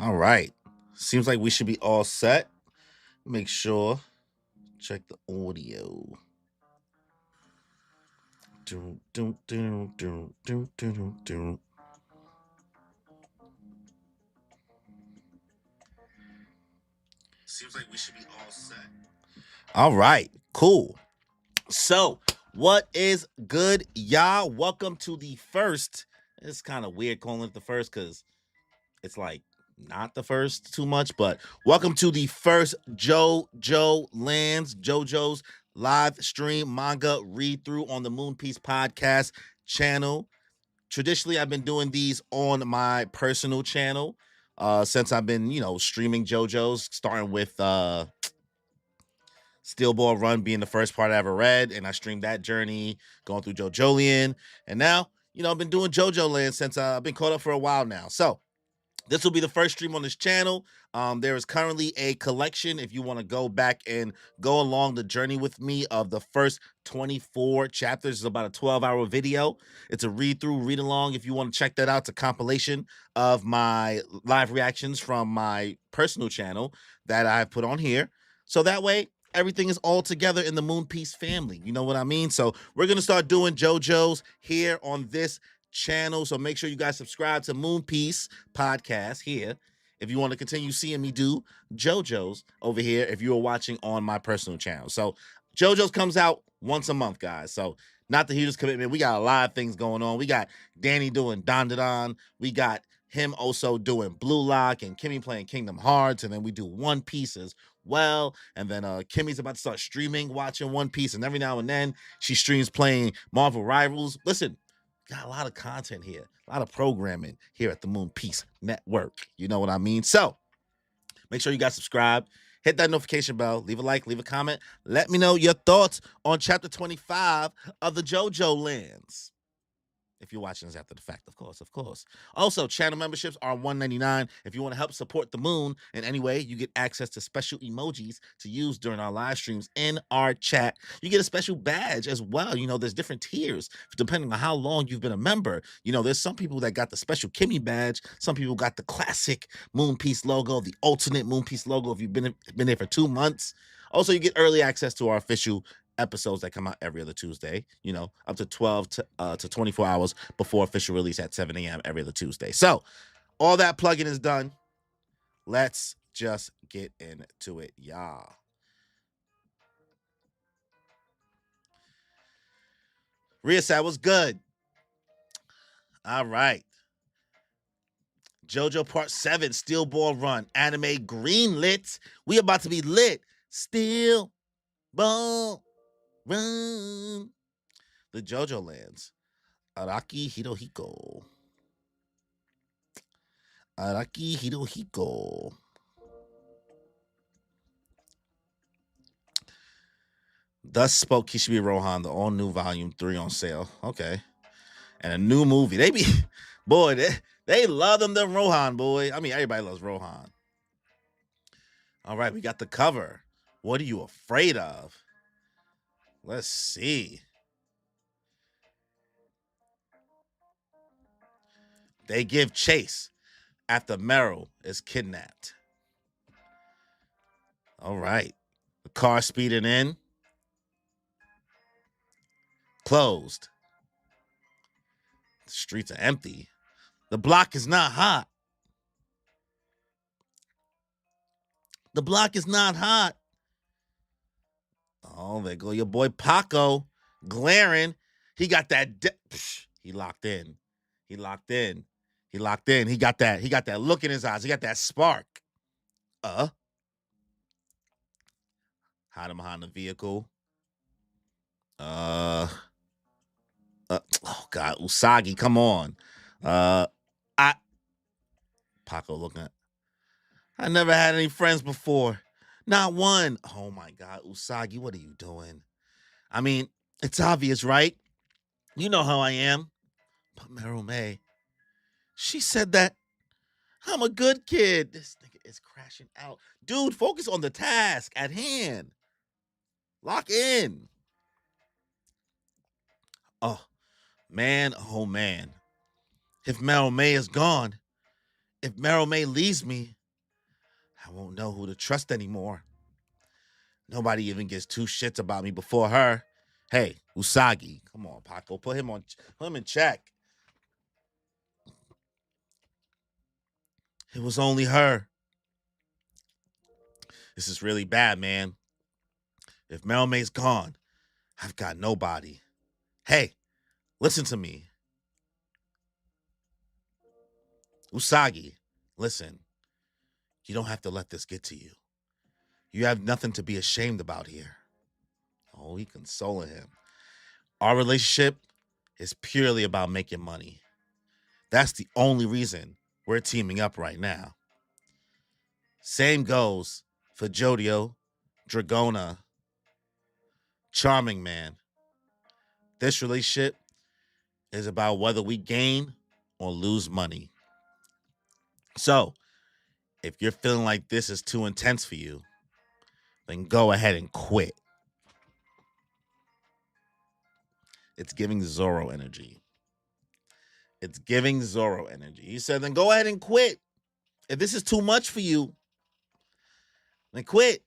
All right. Seems like we should be all set. Make sure. Check the audio. Dun, dun, dun, dun, dun, dun, dun, dun. Seems like we should be all set. All right. Cool. So, what is good, y'all? Welcome to the first. It's kind of weird calling it the first because it's like not the first too much, but welcome to the first JoJoLands, JoJo's live stream manga read through on the Moon Piece podcast channel. Traditionally, I've been doing these on my personal channel since I've been, streaming JoJo's, starting with Steel Ball Run being the first part I ever read, and I streamed that journey going through JoJolian, and now, I've been doing JoJoLand since I've been caught up for a while now. So this will be the first stream on this channel. There is currently a collection if you want to go back and go along the journey with me of the first 24 chapters. It's about a 12-hour video. It's a read through, read along. If you want to check that out, it's a compilation of my live reactions from my personal channel that I've put on here. So that way, everything is all together in the Moon Piece family. You know what I mean? So we're going to start doing JoJo's here on this channel. So make sure you guys subscribe to Moon Piece podcast here if you want to continue seeing me do JoJo's over here if you are watching on my personal channel. So JoJo's comes out once a month, guys. So not the hugest commitment. We got a lot of things going on. We got Danny doing Don Don. We got him also doing Blue Lock and Kimmy playing Kingdom Hearts. And then we do One Piece as well. And then Kimmy's about to start streaming, watching One Piece. And every now and then she streams playing Marvel Rivals. Listen, got a lot of content here, a lot of programming here at the Moon Piece Network. You know what I mean? So make sure you guys subscribe, hit that notification bell, leave a like, leave a comment. Let me know your thoughts on chapter 25 of the JoJoLands. If you're watching this after the fact, of course. Also, channel memberships are $1.99. If you want to help support the moon in any way, you get access to special emojis to use during our live streams in our chat. You get a special badge as well. There's different tiers depending on how long you've been a member. There's some people that got the special Kimmy badge. Some people got the classic Moon Piece logo, the alternate Moon Piece logo if you've been there for 2 months. Also, you get early access to our official episodes that come out every other Tuesday, up to 12 to 24 hours before official release at 7 a.m. every other Tuesday. So all that plugging is done. Let's just get into it, y'all. Rhea said, what's good? All right. JoJo Part 7, Steel Ball Run, anime greenlit. We about to be lit. Steel Ball Run. The JoJoLands. Araki Hirohiko. Araki Hirohiko. Thus spoke Kishibe Rohan, the all new volume 3 on sale. Okay. And a new movie. They love them Rohan, boy. I mean, everybody loves Rohan. All right, we got the cover. What are you afraid of? Let's see. They give chase after Meryl is kidnapped. All right. The car speeding in. Closed. The streets are empty. The block is not hot. The block is not hot. Oh, there go your boy Paco. Glaring. He got that. He locked in. He locked in. He locked in. He got that look in his eyes. He got that spark. Hide him behind the vehicle. Oh God, Usagi, come on. Paco looking at. I never had any friends before. Not one. Oh my God, Usagi, what are you doing? I mean, it's obvious, right? You know how I am. But Meryl May, she said that I'm a good kid. This nigga is crashing out. Dude, focus on the task at hand. Lock in. Oh, man. If Meryl May is gone, If Meryl May leaves me, I won't know who to trust anymore. Nobody even gives two shits about me before her. Hey, Usagi, come on, Paco, put him in check. It was only her. This is really bad, man. If Meryl May's gone, I've got nobody. Hey, listen to me. Usagi, listen. You don't have to let this get to you. You have nothing to be ashamed about here. Oh, he consoling him. Our relationship is purely about making money. That's the only reason we're teaming up right now. Same goes for Jodio, Dragona, Charming Man. This relationship is about whether we gain or lose money. So, if you're feeling like this is too intense for you, then go ahead and quit. It's giving Zoro energy. It's giving Zoro energy. He said, then go ahead and quit. If this is too much for you, then quit.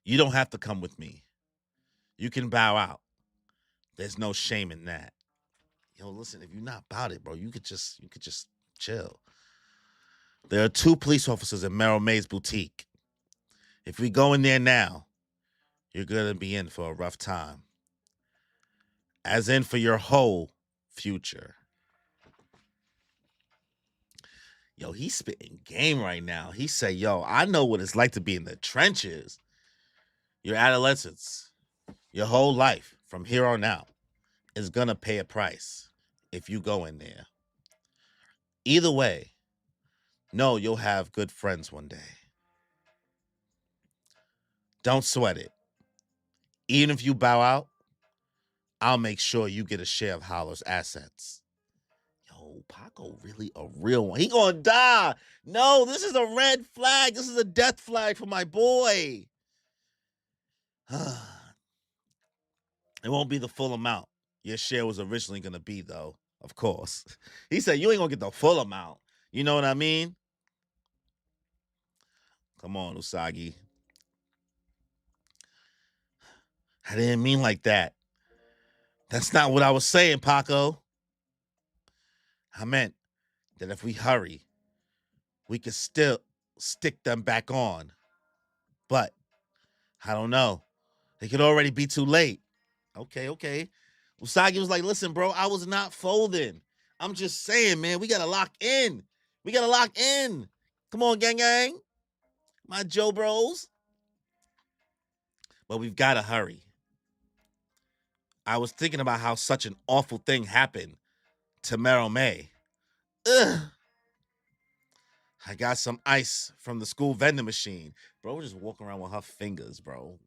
You don't have to come with me. You can bow out. There's no shame in that. Yo, listen, if you're not about it, bro, you could just chill. There are 2 police officers in Meryl May's boutique. If we go in there now, you're gonna be in for a rough time. As in for your whole future. Yo, he's spitting game right now. He say, yo, I know what it's like to be in the trenches. Your adolescence, your whole life from here on out is gonna pay a price if you go in there. Either way, know you'll have good friends one day. Don't sweat it. Even if you bow out, I'll make sure you get a share of Hollow's assets. Yo, Paco really a real one. He gonna die. No, this is a red flag. This is a death flag for my boy. It won't be the full amount your share was originally gonna be, though, of course. He said you ain't gonna get the full amount. You know what I mean? Come on, Usagi. I didn't mean like that. That's not what I was saying, Paco. I meant that if we hurry, we could still stick them back on. But I don't know. It could already be too late. Okay. Usagi was like, listen, bro, I was not folding. I'm just saying, man, we gotta lock in. Come on, gang. My Joe bros. But we've gotta hurry. I was thinking about how such an awful thing happened to Meryl May. Ugh. I got some ice from the school vending machine. Bro, just walking around with her fingers, bro.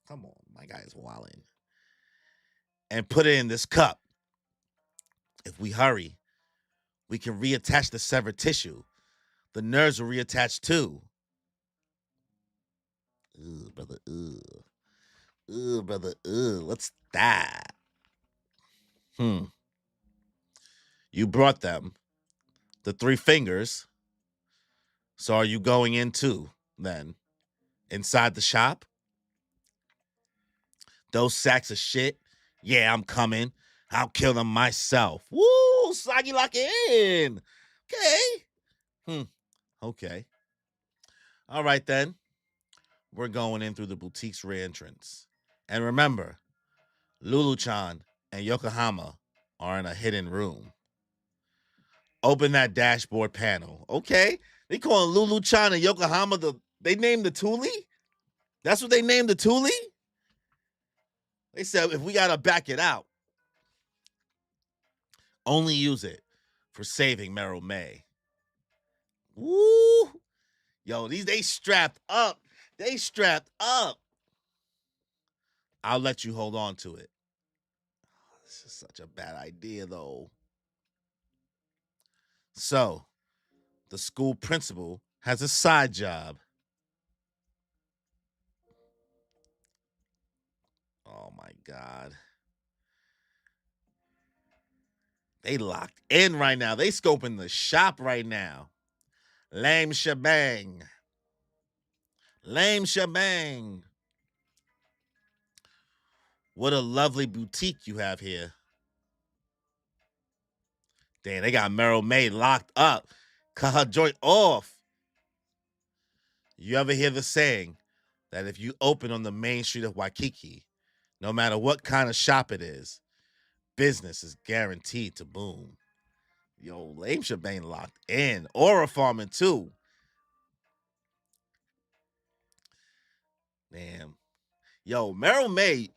Come on, my guy's wilding. And put it in this cup. If we hurry, we can reattach the severed tissue. The nerves will reattach too. Ugh, brother, ugh. Ugh, brother, ugh. What's that? You brought them. The 3 fingers. So are you going in too, then? Inside the shop? Those sacks of shit? Yeah, I'm coming. I'll kill them myself. Woo! Sagi lock in. Okay. Okay. All right, then. We're going in through the boutique's rear entrance. And remember, Lulu-chan and Yokohama are in a hidden room. Open that dashboard panel. Okay. They calling Lulu-chan and Yokohama they named the Thule? That's what they named the Thule? They said if we gotta back it out, only use it for saving Meryl May. Woo! Yo, they strapped up. I'll let you hold on to it. This is such a bad idea, though. So, the school principal has a side job. Oh my God. They locked in right now. They scoping the shop right now. Laem Chabang. Laem Chabang. What a lovely boutique you have here. Damn, they got Meryl May locked up. Cut her joint off. You ever hear the saying that if you open on the main street of Waikiki, no matter what kind of shop it is, business is guaranteed to boom. Yo, Laem Chabang locked in. Aura farming too. Damn. Yo, Meryl May.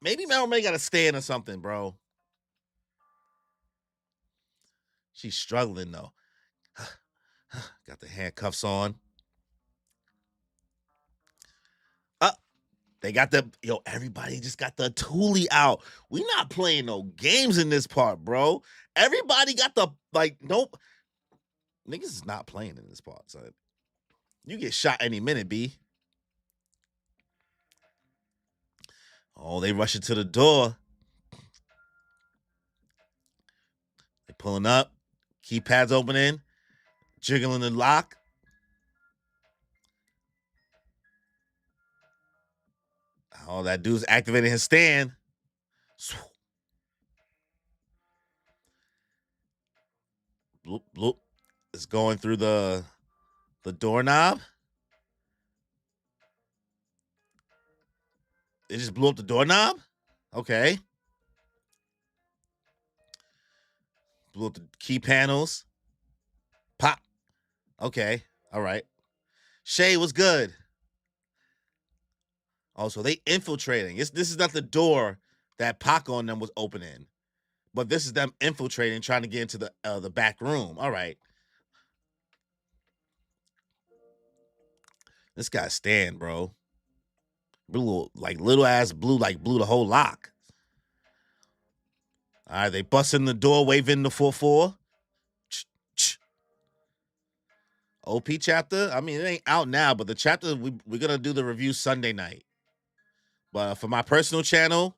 Maybe Meryl May got to stand or something, bro. She's struggling though. Got the handcuffs on. They got the everybody just got the toolie out. We not playing no games in this part, bro. Everybody got the nope. Niggas is not playing in this part, son. You get shot any minute, B. Oh, they rushing to the door. They pulling up. Keypads opening. Jiggling the lock. Oh, that dude's activating his stand. Bloop, bloop. It's going through the doorknob. They just blew up the doorknob? Okay. Blew up the key panels. Pop. Okay. All right. Shay was good. Oh, so they infiltrating. This is not the door that Pac on them was opening. But this is them infiltrating, trying to get into the back room. All right. This guy's stand, bro. Blue, little ass blue, blew the whole lock. All right, they bust in the door, waving the 4-4. OP chapter. I mean, it ain't out now, but the chapter we're gonna do the review Sunday night. But for my personal channel,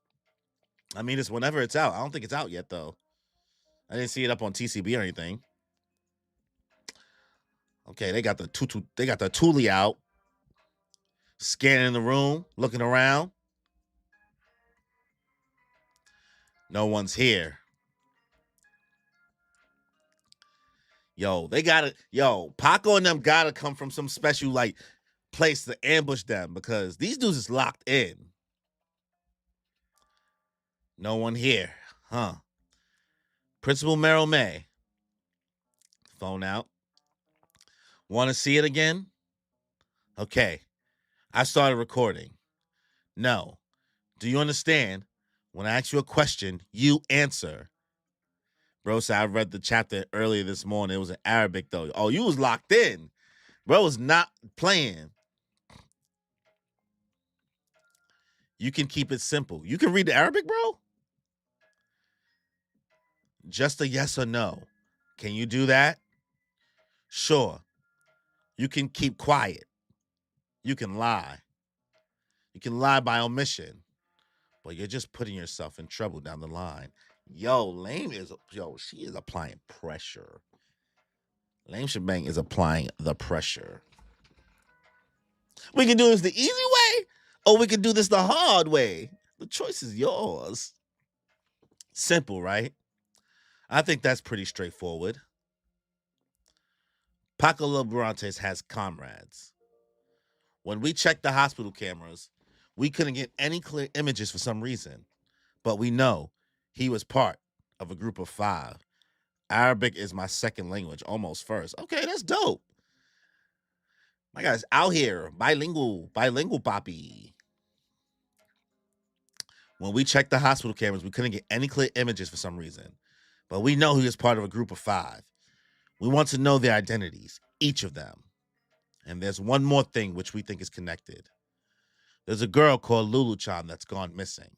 I mean, it's whenever it's out. I don't think it's out yet though. I didn't see it up on TCB or anything. Okay, they got the toolie out, scanning the room, looking around. No one's here. Yo, they gotta. Yo, Paco and them gotta come from some special place to ambush them because these dudes is locked in. No one here, huh? Principal Meryl May. Phone out. Want to see it again? Okay. I started recording. No. Do you understand? When I ask you a question, you answer. Bro said I read the chapter earlier this morning. It was in Arabic, though. Oh, you was locked in. Bro was not playing. You can keep it simple. You can read the Arabic, bro? Just a yes or no. Can you do that? Sure. You can keep quiet. You can lie. You can lie by omission. But you're just putting yourself in trouble down the line. Yo, Laem she is applying pressure. Laem Chabang is applying the pressure. We can do this the easy way, or we can do this the hard way. The choice is yours. Simple, right? I think that's pretty straightforward. Paco Labrantes has comrades. When we checked the hospital cameras, we couldn't get any clear images for some reason. But we know he was part of a group of 5. Arabic is my second language, almost first. Okay, that's dope. My guy's out here, bilingual poppy. When we checked the hospital cameras, we couldn't get any clear images for some reason. But we know he was part of a group of 5. We want to know their identities, each of them. And there's one more thing which we think is connected. There's a girl called Lulu-chan that's gone missing.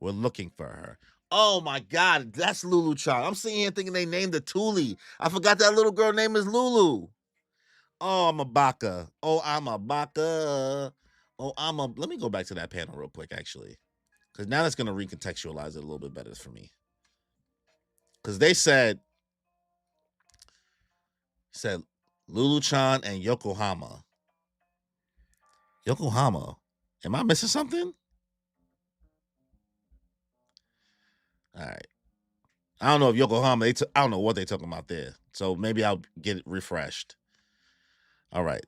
We're looking for her. Oh my God, that's Lulu-chan. I'm sitting here thinking they named the Thule. I forgot that little girl name is Lulu. Oh, I'm a baka. Oh, I'm a baka. Oh, let me go back to that panel real quick, actually. Because now that's going to recontextualize it a little bit better for me. Because they said Lulu-chan and Yokohama. Yokohama. Am I missing something? All right. I don't know if Yokohama. I don't know what they're talking about there. So maybe I'll get it refreshed. All right.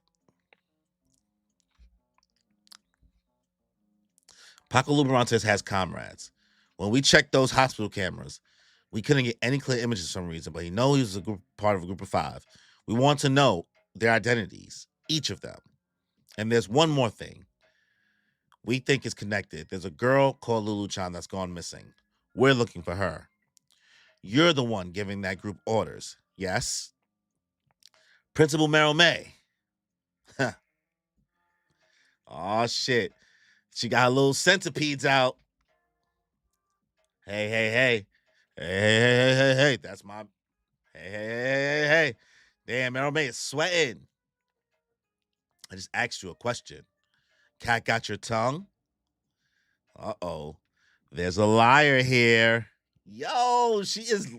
Paco Luberantes has comrades. When we checked those hospital cameras, we couldn't get any clear images for some reason, but he knows he was part of a group of 5. We want to know their identities, each of them. And there's one more thing we think is connected. There's a girl called Lulu-chan that's gone missing. We're looking for her. You're the one giving that group orders. Yes? Principal Meryl May. Oh, shit. She got her little centipedes out. Hey, hey, hey. Hey. That's my... Hey. Damn, Meryl May is sweating. I just asked you a question. Cat got your tongue? Uh-oh. There's a liar here. Yo, she is...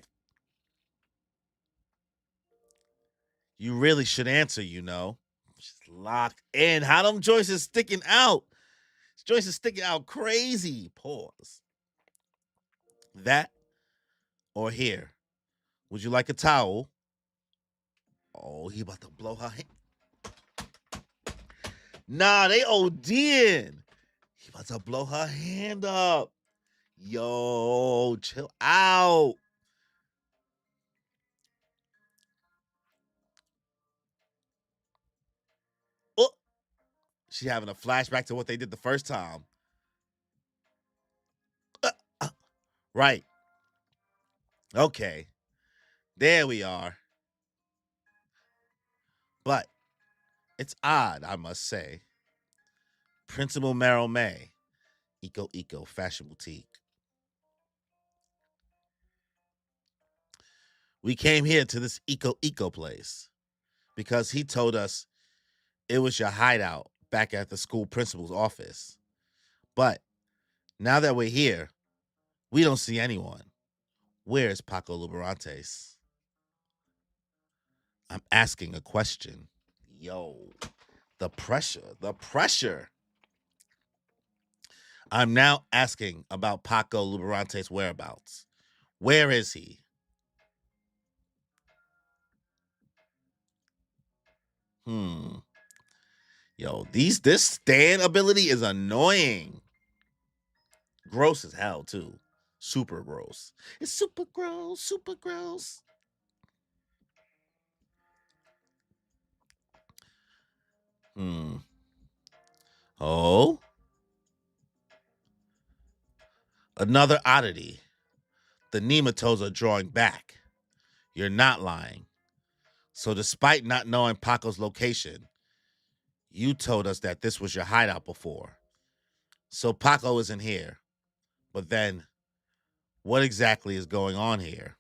You really should answer, you know. She's locked in. How them joints is sticking out? Joints is sticking out crazy. Pause. That or here. Would you like a towel? Oh, he about to blow her hand. Nah, they ODing. He about to blow her hand up. Yo, chill out. Oh, she having a flashback to what they did the first time. Right. Okay. There we are. But it's odd, I must say. Principal Meryl May, Eco Fashion Boutique. We came here to this Eco place because he told us it was your hideout back at the school principal's office. But now that we're here, we don't see anyone. Where's Paco Luberantes? I'm asking a question. Yo, the pressure. I'm now asking about Paco Luberantes' whereabouts. Where is he? Yo, this stand ability is annoying. Gross as hell, too. Super gross. It's super gross. Oh? Another oddity. The nematodes are drawing back. You're not lying. So despite not knowing Paco's location, you told us that this was your hideout before. So Paco isn't here. But then, what exactly is going on here?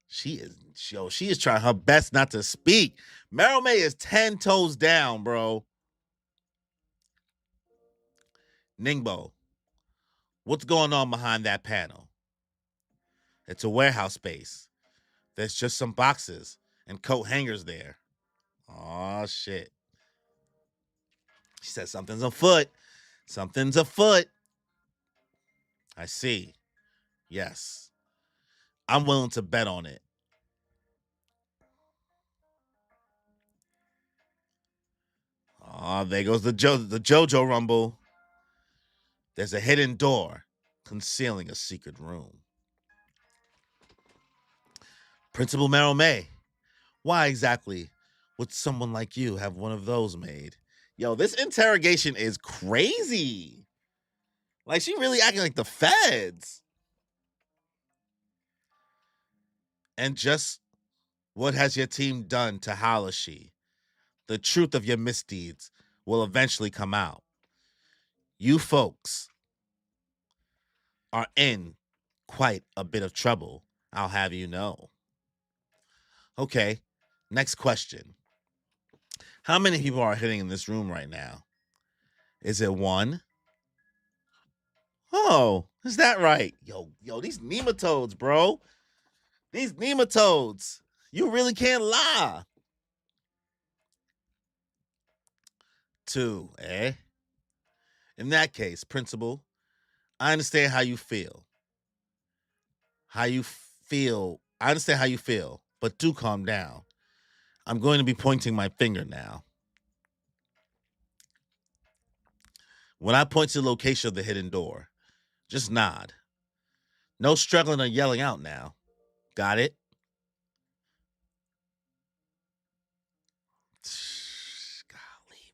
She is trying her best not to speak. Meryl May is 10 toes down, bro. Ningbo, what's going on behind that panel? It's a warehouse space. There's just some boxes and coat hangers there. Oh, shit. She said something's afoot. Something's afoot. I see. Yes. I'm willing to bet on it. Oh, there goes the JoJo Rumble. There's a hidden door concealing a secret room. Principal Meryl May, why exactly would someone like you have one of those made? Yo, this interrogation is crazy. Like, she really acting like the feds. And just what has your team done to Halashi? The truth of your misdeeds will eventually come out. You folks are in quite a bit of trouble, I'll have you know. Okay, next question. How many people are hitting in this room right now? Is it one? Oh, is that right? Yo, these nematodes, bro. These nematodes. You really can't lie. 2, eh? In that case, principal, I understand how you feel. I understand how you feel, but do calm down. I'm going to be pointing my finger now. When I point to the location of the hidden door, just nod. No struggling or yelling out now. Got it? Golly,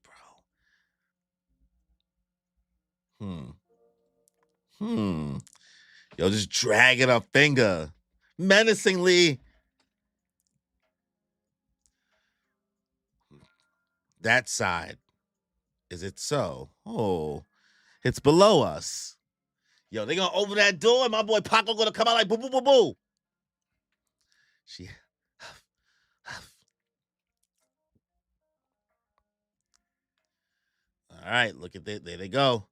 bro. Yo, just dragging a finger. Menacingly. That side. Is it so? Oh, it's below us. Yo, they gonna open that door and my boy Paco gonna come out like boo boo boo boo. She all right, look at that. There they go.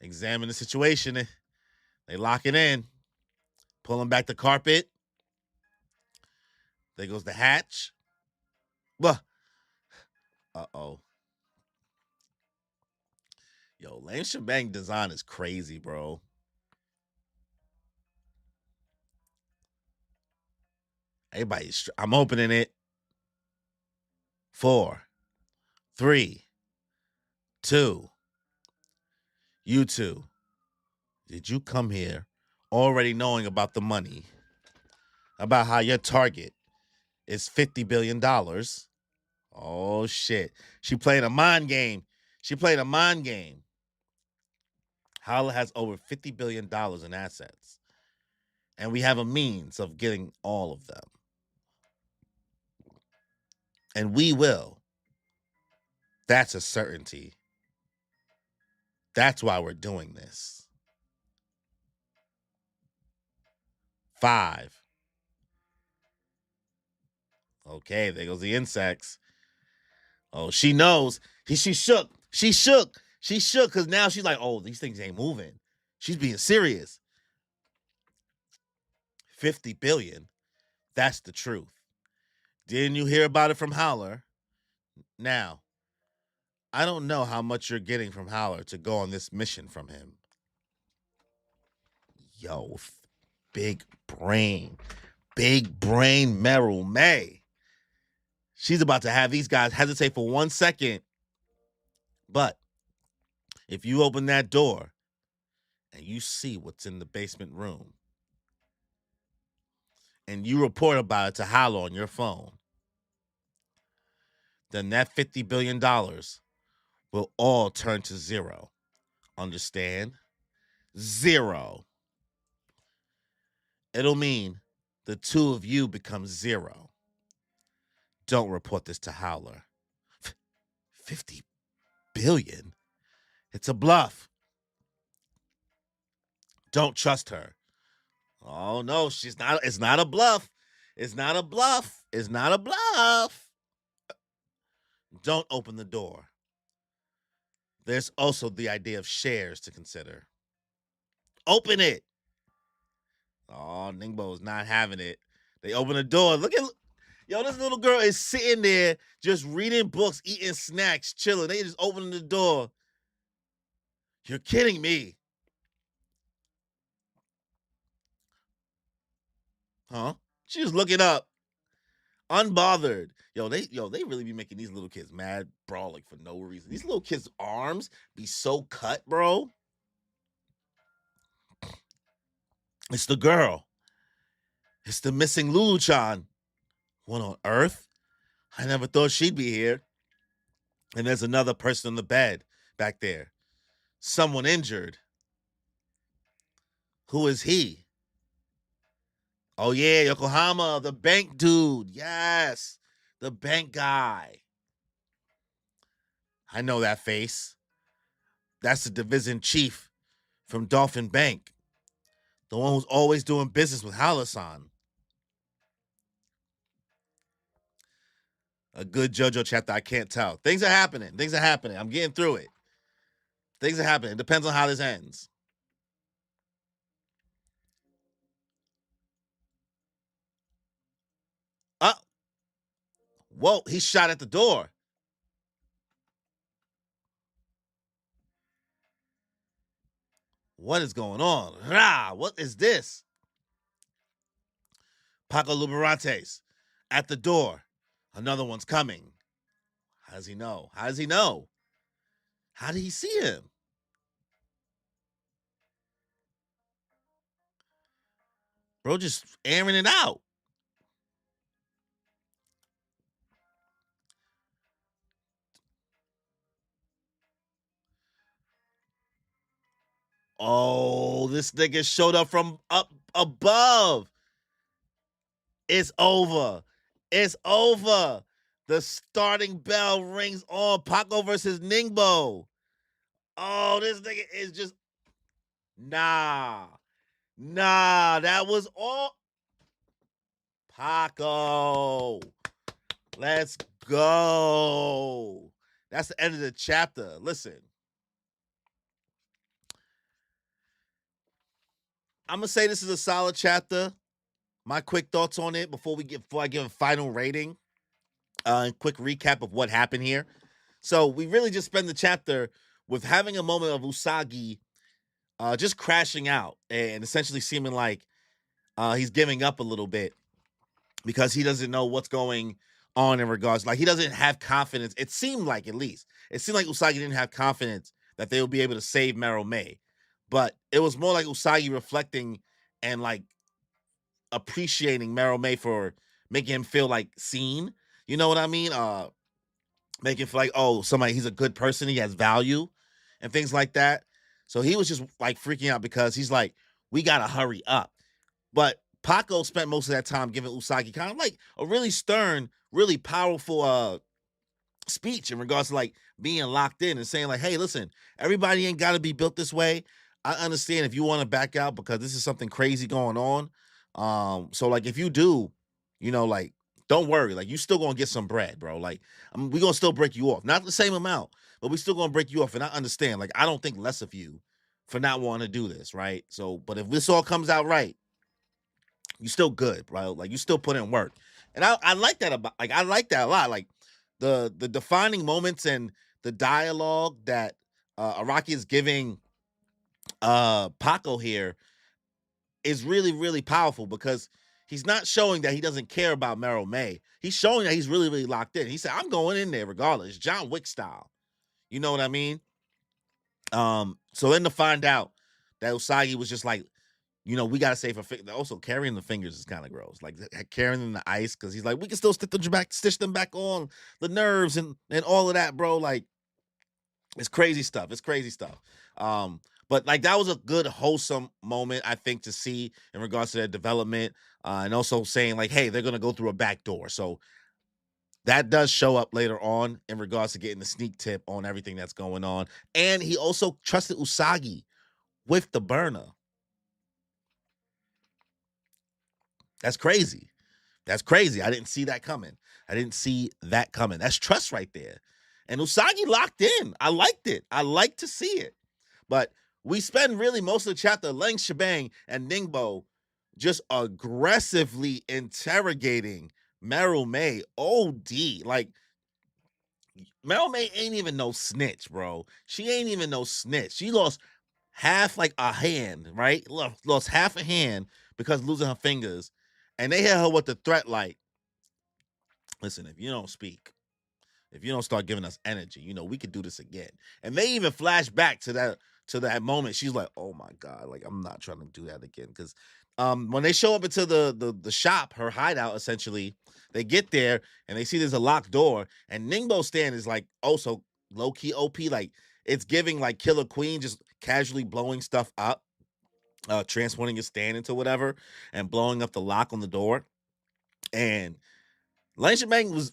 Examine the situation. They lock it in. Pulling back the carpet. There goes the hatch. Uh-oh. Yo, Laem Chabang design is crazy, bro. I'm opening it. 4, 3, 2. You two. Did you come here already knowing about the money? About how your target is $50 billion? Oh, shit. She played a mind game. Holla has over $50 billion in assets. And we have a means of getting all of them. And we will. That's a certainty. That's why we're doing this. 5. Okay, there goes the insects. Oh, she knows. She shook. She shook because now she's like, oh, these things ain't moving. She's being serious. 50 billion. That's the truth. Didn't you hear about it from Howler? Now, I don't know how much you're getting from Howler to go on this mission from him. Yo, big brain. Big brain Meryl May. She's about to have these guys hesitate for 1 second. But if you open that door and you see what's in the basement room and you report about it to Howler on your phone, then that $50 billion will all turn to zero. Understand? Zero. It'll mean the two of you become zero. Don't report this to Howler. 50 billion? It's a bluff. Don't trust her. Oh no, she's not. It's not a bluff. It's not a bluff. It's not a bluff. Don't open the door. There's also the idea of shares to consider. Open it. Oh, Ningbo is not having it. They open the door. Look at, yo, this little girl is sitting there just reading books, eating snacks, chilling. They just opening the door. You're kidding me. Huh? She's looking up. Unbothered. Yo, they really be making these little kids mad, brawling for no reason. These little kids' arms be so cut, bro. It's the girl. It's the missing Lulu-chan. What on earth? I never thought she'd be here. And there's another person in the bed back there. Someone injured. Who is he? Oh, yeah, Yokohama, the bank dude. Yes, the bank guy. I know that face. That's the division chief from Dolphin Bank. The one who's always doing business with Halasan. A good JoJo chapter, I can't tell. Things are happening. I'm getting through it. Things are happening. It depends on how this ends. Whoa, he shot at the door. What is going on? Rah, what is this? Paco Luberantes at the door. Another one's coming. How does he know? How does he know? How did he see him? Bro, just airing it out. Oh, this nigga showed up from up above. It's over. It's over. The starting bell rings on. Paco versus Ningbo. Oh, this nigga is just nah. That was all. Paco. Let's go. That's the end of the chapter. Listen. I'm gonna say this is a solid chapter. My quick thoughts on it before I give a final rating. Quick recap of what happened here. So we really just spend the chapter with having a moment of Usagi just crashing out and essentially seeming like he's giving up a little bit because he doesn't know what's going on in regards. Like he doesn't have confidence. It seemed like, at least, it seemed like Usagi didn't have confidence that they would be able to save Merume. But it was more like Usagi reflecting and like appreciating Merume for making him feel like seen. You know what I mean? Making feel like, oh, somebody, he's a good person, he has value and things like that. So he was just like freaking out because he's like, we gotta hurry up. But Paco spent most of that time giving Usagi kind of like a really stern, really powerful speech in regards to like being locked in and saying like, hey, listen, everybody ain't got to be built this way. I understand if you want to back out because this is something crazy going on. So like if you do, like don't worry, like you still gonna get some bread, bro. Like we gonna still break you off, not the same amount, but we still gonna break you off. And I understand, like I don't think less of you for not wanting to do this, right? So, but if this all comes out right, you still good, bro. Like you still put in work, and I like that about, like I like that a lot. Like the defining moments and the dialogue that Araki is giving Paco here is really, really powerful because he's not showing that he doesn't care about Merume. He's showing that he's really, really locked in. He said, I'm going in there regardless, John Wick style. You know what I mean? So then to find out that Usagi was just like, we gotta save her. Also, carrying the fingers is kind of gross. Like carrying them in the ice because he's like, we can still stitch them back on the nerves and all of that, bro. Like, it's crazy stuff. It's crazy stuff. But like that was a good wholesome moment, I think, to see in regards to their development, and also saying like, hey, they're gonna go through a back door. So that does show up later on in regards to getting the sneak tip on everything that's going on. And he also trusted Usagi with the burner. That's crazy. That's crazy. I didn't see that coming. That's trust right there. And Usagi locked in. I liked it. I like to see it. But we spend really most of the chapter, Laem, Chabang, and Ningbo just aggressively interrogating Merume OD. Like, Merume ain't even no snitch, bro. She ain't even no snitch. She lost half like a hand, right? Lost half a hand because losing her fingers. And they hit her with the threat like, listen, if you don't speak, if you don't start giving us energy, we could do this again. And they even flash back to that moment. She's like, oh my God, like I'm not trying to do that again. Because when they show up into the shop, her hideout, essentially, they get there and they see there's a locked door. And Ningbo's stand is like also low-key OP. Like it's giving like Killer Queen, just casually blowing stuff up, transporting his stand into whatever and blowing up the lock on the door. And Laem Chabang was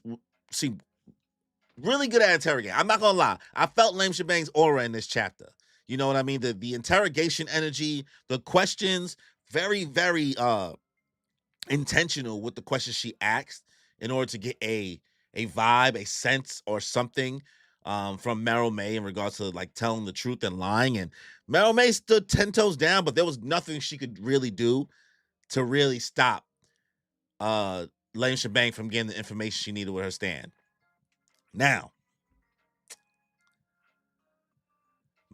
really good at interrogating. I'm not gonna lie. I felt Laem Chabang's aura in this chapter. You know what I mean? The interrogation energy, the questions, very, very intentional with the questions she asked in order to get a vibe, a sense, or something from Merume in regards to like telling the truth and lying. And Merume stood 10 toes down, but there was nothing she could really do to really stop Laem Chabang from getting the information she needed with her stand. Now,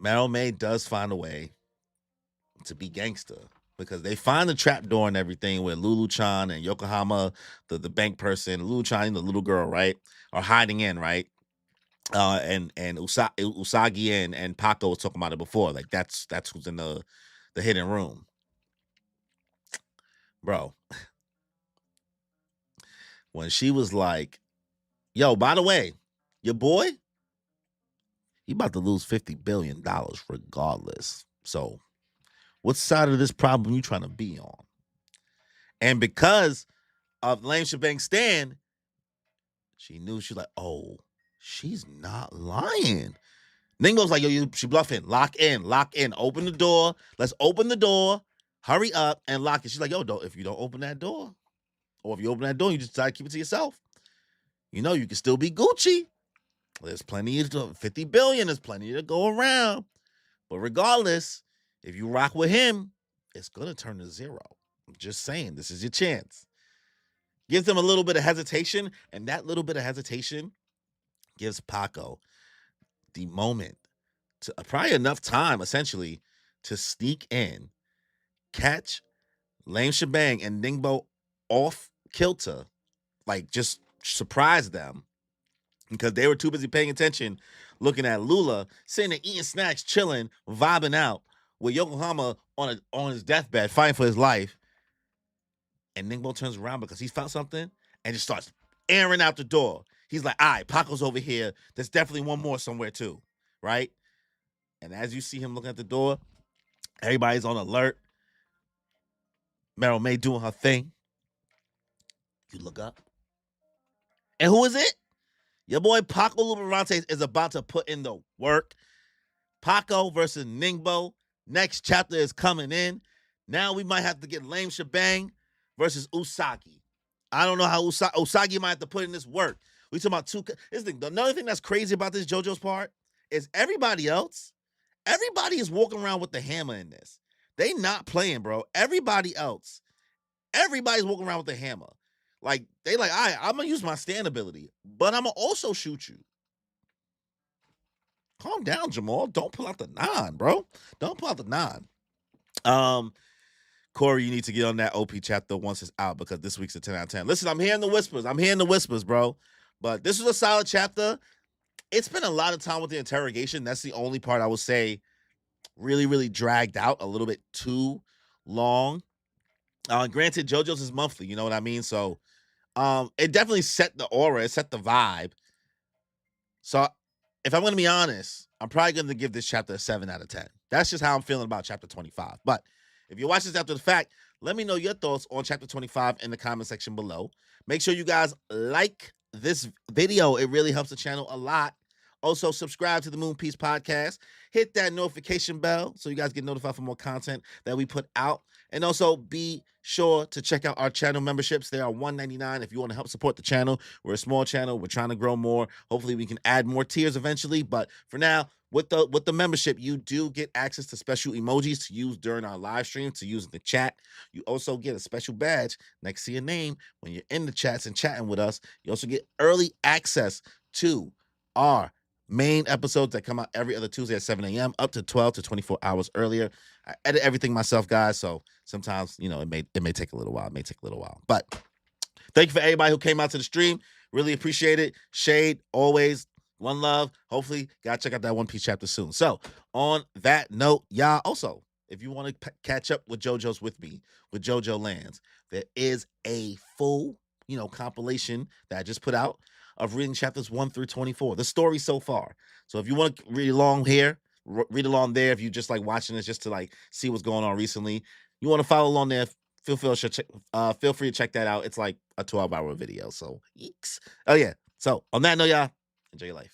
Meryl May does find a way to be gangster because they find the trap door and everything where Lulu Chan and Yokohama, the bank person, Lulu Chan, the little girl, right, are hiding in, right? And Usagi and Paco was talking about it before. Like that's who's in the hidden room, bro. When she was like, "Yo, by the way, your boy, he about to lose $50 billion regardless. So, what side of this problem you trying to be on?" And because of Laem Chabang's stand, she knew she's like, "Oh, she's not lying." Ningbo's like, "Yo, she bluffing. Lock in. Open the door. Let's open the door. Hurry up and lock it." She's like, "Yo, if you don't open that door, or if you open that door, you just decide to keep it to yourself. You know, you can still be Gucci. There's plenty of 50 billion. There's plenty to go around. But regardless, if you rock with him, it's gonna turn to zero. I'm just saying, this is your chance." Gives them a little bit of hesitation, and that little bit of hesitation gives Paco the moment to probably enough time, essentially, to sneak in, catch Laem Chabang and Ningbo off kilter, like just surprise them because they were too busy paying attention, looking at Lula sitting there eating snacks, chilling, vibing out with Yokohama on his deathbed, fighting for his life. And Ningbo turns around because he found something and just starts airing out the door. He's like, "All right, Paco's over here. There's definitely one more somewhere too," right? And as you see him looking at the door, everybody's on alert. Meryl May doing her thing. You look up. And who is it? Your boy Paco Luberante is about to put in the work. Paco versus Ningbo. Next chapter is coming in. Now we might have to get Laem Chabang versus Usagi. I don't know how Usagi might have to put in this work. We talking about two. Another thing that's crazy about this JoJo's part is everybody is walking around with the hammer in this. They not playing, bro. Everybody's walking around with the hammer. Like, they like, all right, I'm going to use my stand ability, but I'm going to also shoot you. Calm down, Jamal. Don't pull out the 9, bro. Don't pull out the 9. Cory, you need to get on that OP chapter once it's out because this week's a 10 out of 10. Listen, I'm hearing the whispers, bro. But this was a solid chapter. It's been a lot of time with the interrogation. That's the only part I would say really, really dragged out a little bit too long. Granted, JoJo's is monthly, you know what I mean? So it definitely set the aura, it set the vibe. So if I'm going to be honest, I'm probably going to give this chapter a 7 out of 10. That's just how I'm feeling about chapter 25. But if you watch this after the fact, let me know your thoughts on chapter 25 in the comment section below. Make sure you guys like this video. It really helps the channel a lot. Also, subscribe to the Moon Piece Podcast. Hit that notification bell so you guys get notified for more content that we put out. And also, be sure to check out our channel memberships. They are $1.99 if you want to help support the channel. We're a small channel. We're trying to grow more. Hopefully, we can add more tiers eventually. But for now, with the membership, you do get access to special emojis to use during our live stream, to use in the chat. You also get a special badge next to your name when you're in the chats and chatting with us. You also get early access to our main episodes that come out every other Tuesday at 7 a.m. up to 12 to 24 hours earlier. I edit everything myself, guys, so sometimes, you know, it may take a little while. But thank you for everybody who came out to the stream. Really appreciate it. Shade, always, one love. Hopefully, gotta check out that One Piece chapter soon. So, on that note, y'all, also, if you want to catch up with JoJo's with me, with JoJoLands, there is a full, compilation that I just put out of reading chapters 1 through 24, the story so far. So if you want to read along here, read along there. If you just like watching this just to see what's going on recently, you want to follow along there, feel free to check that out. It's like a 12-hour video. So, yeeks. Oh yeah. So on that note, y'all, enjoy your life.